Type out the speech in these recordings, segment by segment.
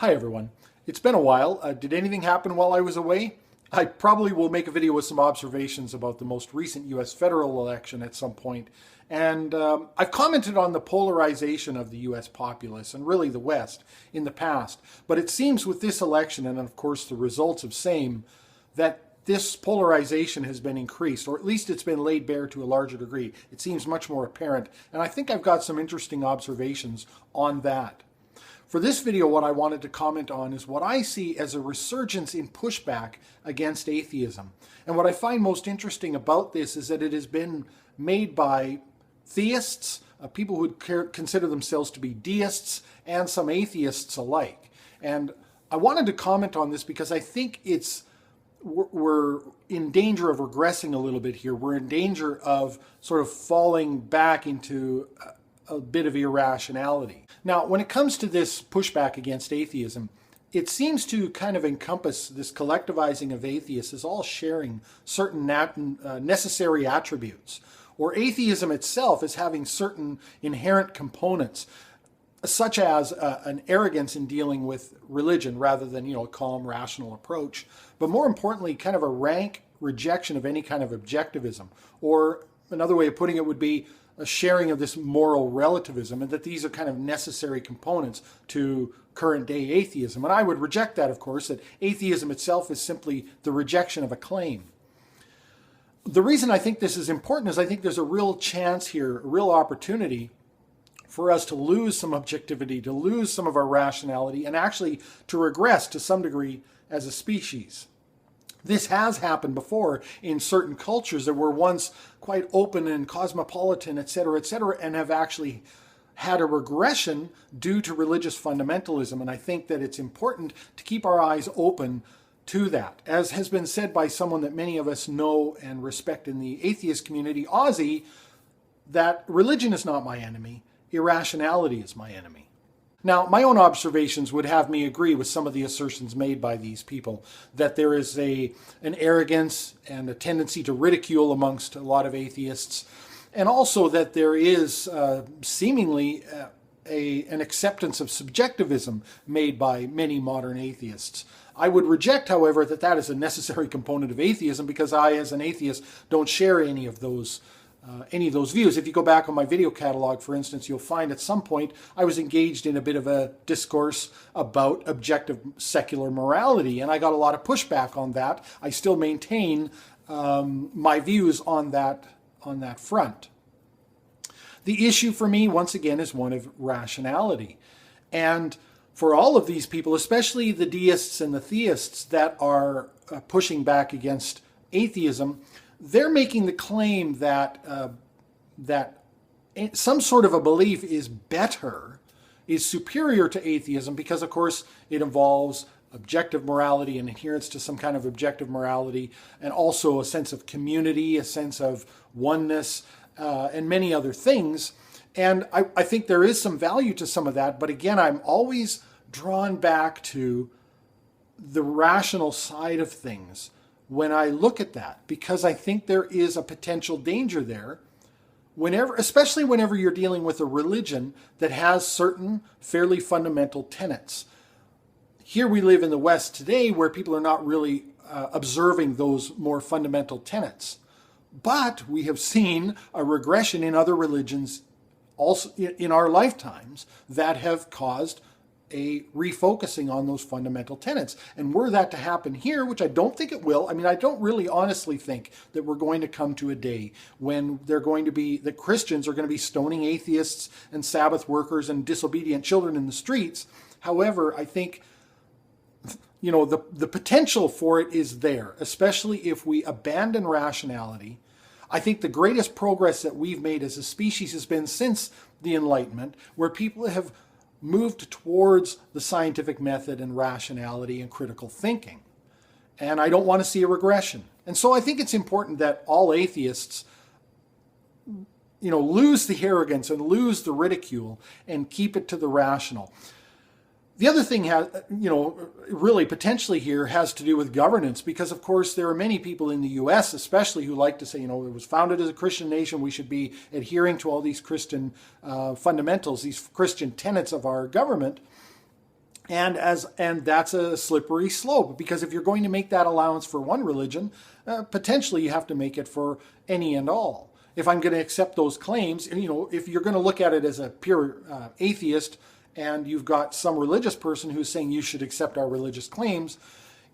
Hi everyone. It's been a while. Did anything happen while I was away? I probably will make a video with some observations about the most recent US federal election at some point. And I've commented on the polarization of the US populace and really the West in the past. But it seems with this election and of course the results of same that this polarization has been increased, or at least it's been laid bare to a larger degree. It seems much more apparent. And I think I've got some interesting observations on that. For this video, what I wanted to comment on is what I see as a resurgence in pushback against atheism. And what I find most interesting about this is that it has been made by theists, people who would consider themselves to be deists, and some atheists alike. And I wanted to comment on this because I think we're in danger of regressing a little bit here. We're in danger of sort of falling back into a bit of irrationality. Now, when it comes to this pushback against atheism, it seems to kind of encompass this collectivizing of atheists as all sharing certain necessary attributes, or atheism itself as having certain inherent components, such as an arrogance in dealing with religion rather than, a calm, rational approach, but more importantly, kind of a rank rejection of any kind of objectivism, or another way of putting it would be a sharing of this moral relativism, and that these are kind of necessary components to current day atheism. And I would reject that, of course, that atheism itself is simply the rejection of a claim. The reason I think this is important is I think there's a real chance here, a real opportunity for us to lose some objectivity, to lose some of our rationality, and actually to regress to some degree as a species. This has happened before in certain cultures that were once quite open and cosmopolitan, etc., and have actually had a regression due to religious fundamentalism. And I think that it's important to keep our eyes open to that. As has been said by someone that many of us know and respect in the atheist community, Ozzy, that religion is not my enemy, irrationality is my enemy. Now, my own observations would have me agree with some of the assertions made by these people, that there is an arrogance and a tendency to ridicule amongst a lot of atheists, and also that there is seemingly an acceptance of subjectivism made by many modern atheists. I would reject, however, that is a necessary component of atheism, because I, as an atheist, don't share any of those views. If you go back on my video catalog, for instance, you'll find at some point I was engaged in a bit of a discourse about objective secular morality, and I got a lot of pushback on that. I still maintain my views on that front. The issue for me, once again, is one of rationality. And for all of these people, especially the deists and the theists that are pushing back against atheism, they're making the claim that some sort of a belief is superior to atheism, because, of course, it involves objective morality and adherence to some kind of objective morality, and also a sense of community, a sense of oneness, and many other things. And I think there is some value to some of that, but again, I'm always drawn back to the rational side of things when I look at that, because I think there is a potential danger there, especially whenever you're dealing with a religion that has certain fairly fundamental tenets. Here we live in the West today where people are not really observing those more fundamental tenets. But we have seen a regression in other religions also in our lifetimes that have caused a refocusing on those fundamental tenets. And were that to happen here, which I don't think it will, I don't really honestly think that we're going to come to a day when the Christians are going to be stoning atheists and Sabbath workers and disobedient children in the streets. However, I think the potential for it is there, especially if we abandon rationality. I think the greatest progress that we've made as a species has been since the Enlightenment, where people have moved towards the scientific method and rationality and critical thinking. And I don't want to see a regression. And so I think it's important that all atheists, lose the arrogance and lose the ridicule and keep it to the rational. The other thing, really potentially here has to do with governance, because, of course, there are many people in the U.S. especially who like to say, it was founded as a Christian nation, we should be adhering to all these Christian fundamentals, these Christian tenets of our government. And that's a slippery slope, because if you're going to make that allowance for one religion, potentially you have to make it for any and all. If I'm going to accept those claims, and if you're going to look at it as a pure atheist, and you've got some religious person who's saying you should accept our religious claims,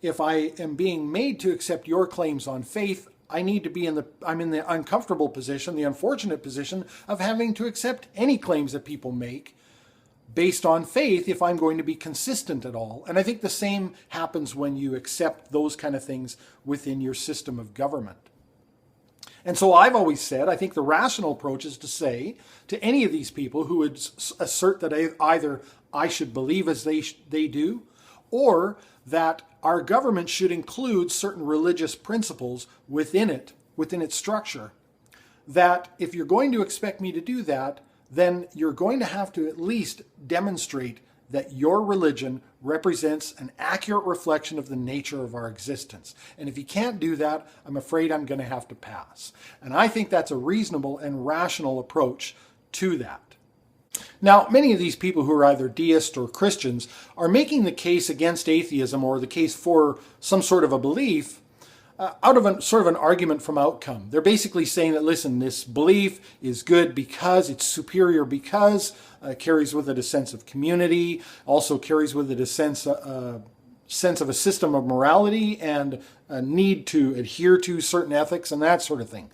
if I am being made to accept your claims on faith, I'm in the uncomfortable position, the unfortunate position of having to accept any claims that people make based on faith if I'm going to be consistent at all. And I think the same happens when you accept those kind of things within your system of government. And so I've always said, I think the rational approach is to say to any of these people who would assert that either I should believe as they do, or that our government should include certain religious principles within its structure, that if you're going to expect me to do that, then you're going to have to at least demonstrate that your religion represents an accurate reflection of the nature of our existence. And if you can't do that, I'm afraid I'm going to have to pass. And I think that's a reasonable and rational approach to that. Now, many of these people who are either deists or Christians are making the case against atheism, or the case for some sort of a belief, out of an argument from outcome. They're basically saying that, listen, this belief is good because it's superior, because it carries with it a sense of community, also carries with it a sense of a system of morality and a need to adhere to certain ethics and that sort of thing.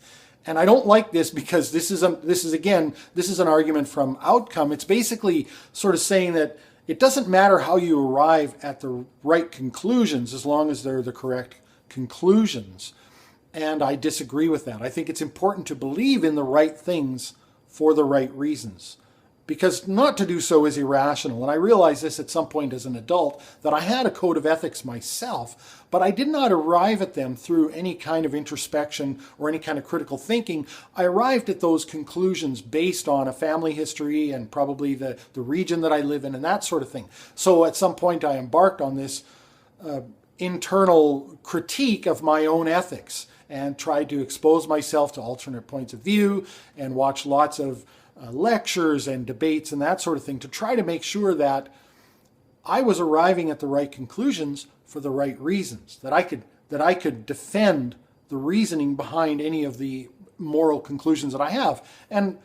And I don't like this, because this is an argument from outcome. It's basically sort of saying that it doesn't matter how you arrive at the right conclusions as long as they're the correct conclusions. And I disagree with that. I think it's important to believe in the right things for the right reasons, because not to do so is irrational. And I realized this at some point as an adult, that I had a code of ethics myself, but I did not arrive at them through any kind of introspection or any kind of critical thinking. I arrived at those conclusions based on a family history and probably the region that I live in and that sort of thing. So at some point I embarked on this internal critique of my own ethics and tried to expose myself to alternate points of view and watch lots of lectures and debates and that sort of thing to try to make sure that I was arriving at the right conclusions for the right reasons, that I could defend the reasoning behind any of the moral conclusions that I have. And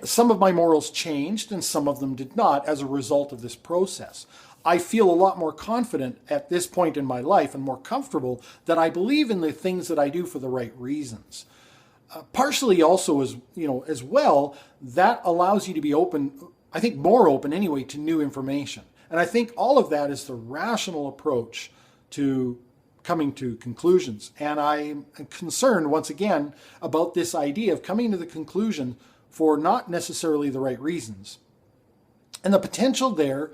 some of my morals changed and some of them did not as a result of this process. I feel a lot more confident at this point in my life and more comfortable that I believe in the things that I do for the right reasons. Partially also as well, that allows you to be open, I think more open anyway, to new information. And I think all of that is the rational approach to coming to conclusions. And I'm concerned, once again, about this idea of coming to the conclusion for not necessarily the right reasons, and the potential there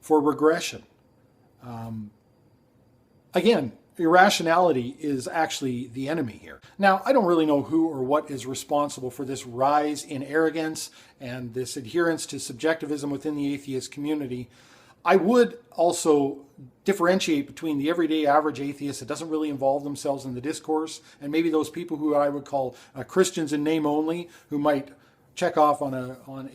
for regression. Again, irrationality is actually the enemy here. Now, I don't really know who or what is responsible for this rise in arrogance and this adherence to subjectivism within the atheist community. I would also differentiate between the everyday average atheist that doesn't really involve themselves in the discourse, and maybe those people who I would call Christians in name only, who might check off on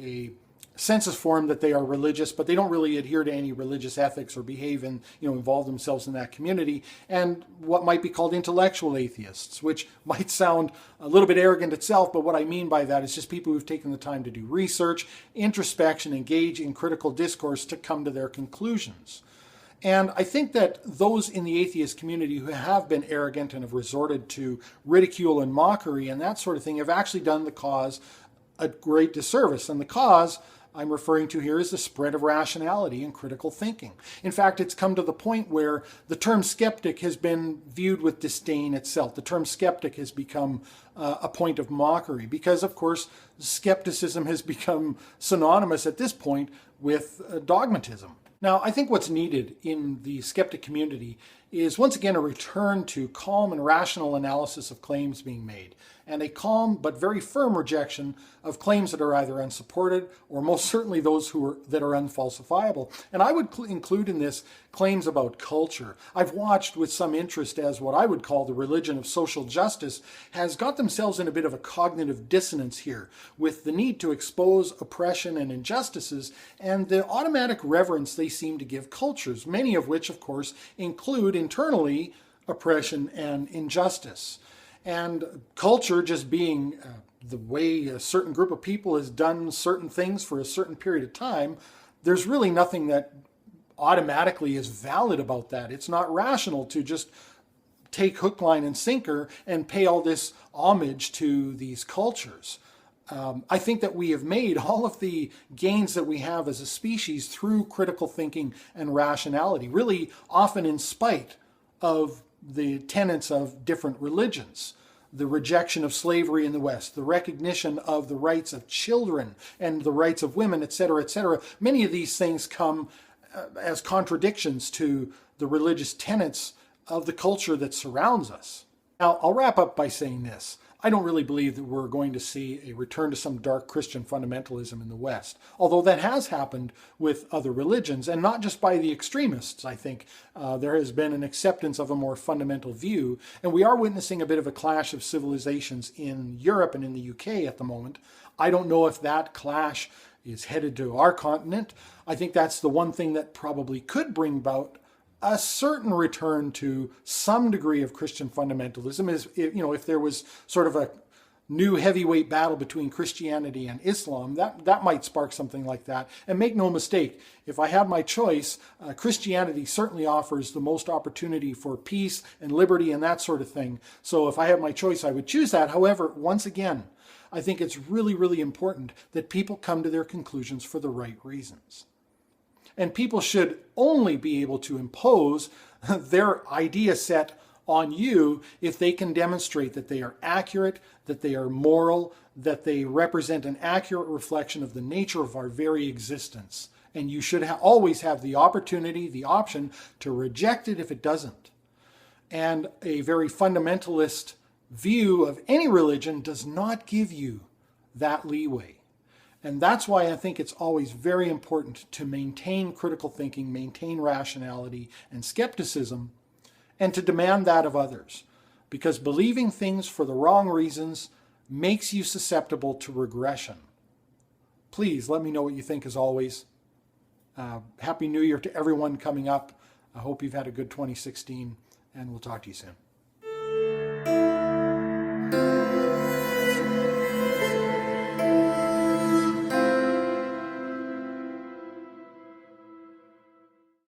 a census form that they are religious, but they don't really adhere to any religious ethics or behave and involve themselves in that community, and what might be called intellectual atheists, which might sound a little bit arrogant itself, but what I mean by that is just people who've taken the time to do research, introspection, engage in critical discourse to come to their conclusions. And I think that those in the atheist community who have been arrogant and have resorted to ridicule and mockery and that sort of thing have actually done the cause a great disservice. And the cause I'm referring to here is the spread of rationality and critical thinking. In fact, it's come to the point where the term skeptic has been viewed with disdain itself. The term skeptic has become a point of mockery because, of course, skepticism has become synonymous at this point with dogmatism. Now, I think what's needed in the skeptic community is once again a return to calm and rational analysis of claims being made, and a calm but very firm rejection of claims that are either unsupported or most certainly those that are unfalsifiable. And I would include in this claims about culture. I've watched with some interest as what I would call the religion of social justice has got themselves in a bit of a cognitive dissonance here, with the need to expose oppression and injustices and the automatic reverence they seem to give cultures, many of which, of course, include internally oppression and injustice. And culture just being the way a certain group of people has done certain things for a certain period of time, there's really nothing that automatically is valid about that. It's not rational to just take hook, line, and sinker and pay all this homage to these cultures. I think that we have made all of the gains that we have as a species through critical thinking and rationality, really often in spite of the tenets of different religions. The rejection of slavery in the West, the recognition of the rights of children and the rights of women, etc., etc. Many of these things come as contradictions to the religious tenets of the culture that surrounds us. Now, I'll wrap up by saying this. I don't really believe that we're going to see a return to some dark Christian fundamentalism in the West, although that has happened with other religions, and not just by the extremists. I think there has been an acceptance of a more fundamental view, and we are witnessing a bit of a clash of civilizations in Europe and in the UK at the moment. I don't know if that clash is headed to our continent. I think that's the one thing that probably could bring about a certain return to some degree of Christian fundamentalism. Is, if there was sort of a new heavyweight battle between Christianity and Islam, that might spark something like that. And make no mistake, if I had my choice, Christianity certainly offers the most opportunity for peace and liberty and that sort of thing. So if I had my choice, I would choose that. However, once again, I think it's really, really important that people come to their conclusions for the right reasons. And people should only be able to impose their idea set on you if they can demonstrate that they are accurate, that they are moral, that they represent an accurate reflection of the nature of our very existence. And you should always have the opportunity, the option to reject it if it doesn't. And a very fundamentalist view of any religion does not give you that leeway. And that's why I think it's always very important to maintain critical thinking, maintain rationality and skepticism, and to demand that of others. Because believing things for the wrong reasons makes you susceptible to regression. Please let me know what you think as always. Happy New Year to everyone coming up. I hope you've had a good 2016, and we'll talk to you soon.